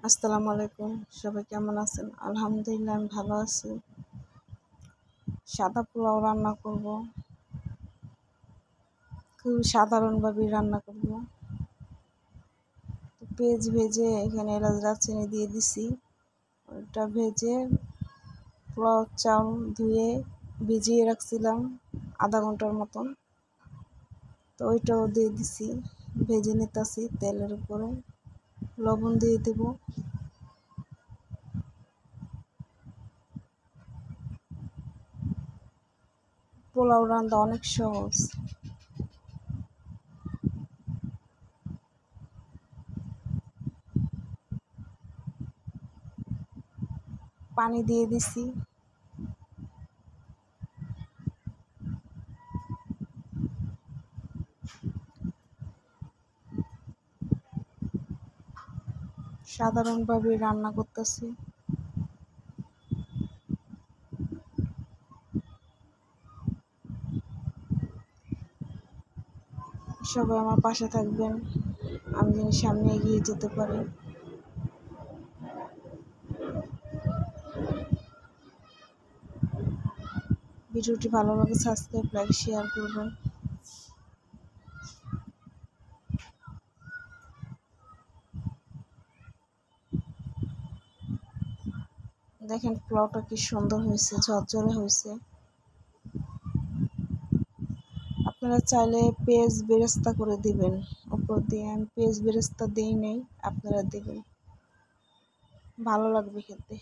আসসালামু আলাইকুম। সবাই কেমন আছেন? আলহামদুলিল্লাহ আমি ভালো আছি। সাদা পোলাও রান্না করব। খুব সাধারণভাবেই রান্না করব। পেঁয়াজ ভেজে এখানে এলাচ দারচিনি দিয়ে দিছি। ওটা ভেজে পোলাও চাল ধুয়ে ভিজিয়ে রাখছিলাম আধা ঘন্টার মতন। তো ওইটাও দিয়ে দিছি, ভেজে নিতেছি তেলের উপরে। লবণ দিয়ে দেব। পোলাও রান্না অনেক সহজ। পানি দিয়ে দিছি। সাধারণভাবে রান্না করতেছি। সবাই আমার পাশে থাকবেন, আমি যেন সামনে এগিয়ে যেতে পারি। ভিডিওটি ভালো লাগে সাবস্ক্রাইব, লাইক, শেয়ার করবেন। দেখেন পোলাওটা কি সুন্দর হয়েছে, ঝরঝরে হয়েছে। আপনারা চাইলে পেঁয়াজ বেরেস্তা করে দিবেন উপর দিয়ে। আমি পেঁয়াজ বেরেস্তা দিই নেই, আপনারা দিবেন, ভালো লাগবে খেতে।